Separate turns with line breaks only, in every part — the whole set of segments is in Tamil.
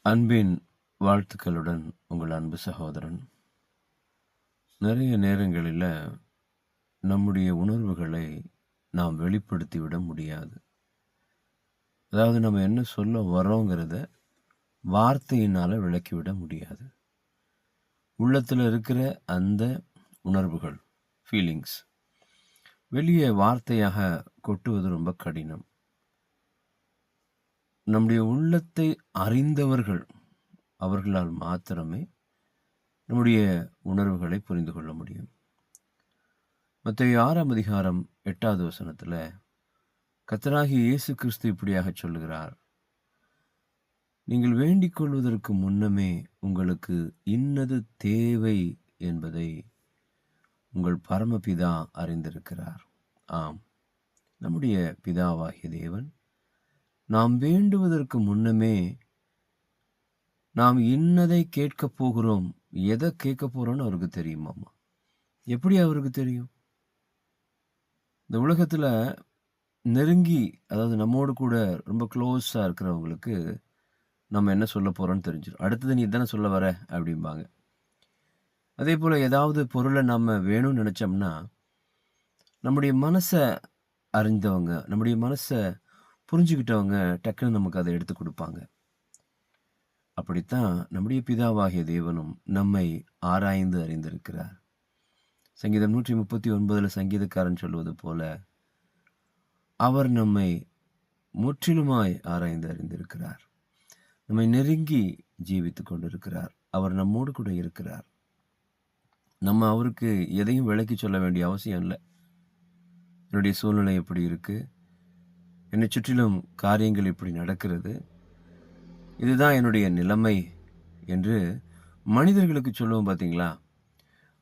அன்பின் வாழ்த்துக்களுடன் உங்கள் அன்பு சகோதரன். நிறைய நேரங்களில் நம்முடைய உணர்வுகளை நாம் வெளிப்படுத்திவிட முடியாது. அதாவது நம்ம என்ன சொல்ல வரோங்கிறத வார்த்தையினால் விளக்கிவிட முடியாது. உள்ளத்தில் இருக்கிற அந்த உணர்வுகள், ஃபீலிங்ஸ் வெளியே வார்த்தையாக கொட்டுவது ரொம்ப கடினம். நம்முடைய உள்ளத்தை அறிந்தவர்கள், அவர்களால் மாத்திரமே நம்முடைய உணர்வுகளை புரிந்து கொள்ள முடியும். மத்தேயு 6ஆம் அதிகாரம் 8வது வசனத்தில் கர்த்தராகிய இயேசு கிறிஸ்து இப்படியாக சொல்லுகிறார், நீங்கள் வேண்டிக் கொள்வதற்கு முன்னமே உங்களுக்கு இன்னது தேவை என்பதை உங்கள் பரமபிதா அறிந்திருக்கிறார். ஆம், நம்முடைய பிதாவாகிய தேவன் நாம் வேண்டுவதற்கு முன்னமே நாம் இன்னதை கேட்கப் போகிறோம், எதை கேட்க போகிறோன்னு அவருக்கு தெரியுமாம்மா. எப்படி அவருக்கு தெரியும்? இந்த உலகத்தில் நெருங்கி, அதாவது நம்மோடு கூட ரொம்ப க்ளோஸாக இருக்கிறவங்களுக்கு நம்ம என்ன சொல்ல போகிறோன்னு தெரிஞ்சிடும். அடுத்தது நீ தானே சொல்ல வர அப்படிம்பாங்க. அதே போல் ஏதாவது பொருளை நம்ம வேணும்னு நினச்சோம்னா நம்முடைய மனசை அறிந்தவங்க, நம்முடைய மனசை புரிஞ்சுக்கிட்டவங்க டக்குன்னு நமக்கு அதை எடுத்து கொடுப்பாங்க. அப்படித்தான் நம்முடைய பிதாவாகிய தேவனும் நம்மை ஆராய்ந்து அறிந்திருக்கிறார். சங்கீதம் 139 சங்கீதக்காரன் சொல்வது போல அவர் நம்மை முற்றிலுமாய் ஆராய்ந்து அறிந்திருக்கிறார். நம்மை நெருங்கி ஜீவித்து கொண்டிருக்கிறார். அவர் நம்மோடு கூட இருக்கிறார். நம்ம அவருக்கு எதையும் விளக்கி சொல்ல வேண்டிய அவசியம் இல்லை. என்னுடைய சூழ்நிலை எப்படி இருக்குது, என்னை சுற்றிலும் காரியங்கள் இப்படி நடக்கிறது, இதுதான் என்னுடைய நிலைமை என்று மனிதர்களுக்கு சொல்லுவோம் பார்த்தீங்களா?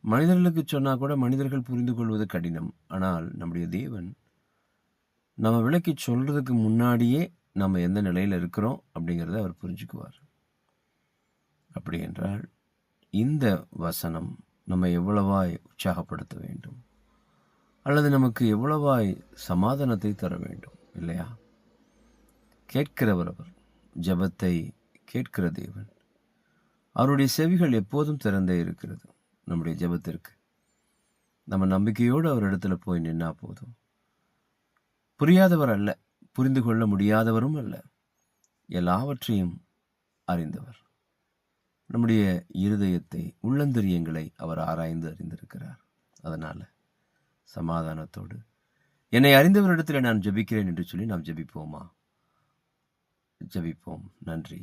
மனிதர்களுக்கு சொன்னால் கூட மனிதர்கள் புரிந்து கொள்வது கடினம். ஆனால் நம்முடைய தேவன் நம்ம விளக்கி சொல்கிறதுக்கு முன்னாடியே நம்ம எந்த நிலையில் இருக்கிறோம் அப்படிங்கிறத அவர் புரிஞ்சுக்குவார். அப்படி என்றால் இந்த வசனம் நம்ம எவ்வளவாய் உற்சாகப்படுத்த வேண்டும், அல்லது நமக்கு எவ்வளவாய் சமாதானத்தை தர வேண்டும் இல்லையா? கேட்கிறவர் அவர், ஜெபத்தை கேட்கிற தேவன். அவருடைய செவிகள் எப்போதும் திறந்தே இருக்கிறது நம்முடைய ஜெபத்திற்கு. நம்ம நம்பிக்கையோடு அவர் இடத்துல போய் நின்னா போதும். புரியாதவர் அல்ல, புரிந்து கொள்ள முடியாதவரும் அல்ல, எல்லாவற்றையும் அறிந்தவர். நம்முடைய இருதயத்தை, உள்ளந்தரியங்களை அவர் ஆராய்ந்து அறிந்திருக்கிறார். அதனால் சமாதானத்தோடு என்னை அறிந்தவரிடத்தில் நான் ஜெபிக்கிறேன் என்று சொல்லி நாம் ஜெபிப்போமா? ஜெபிப்போம். நன்றி.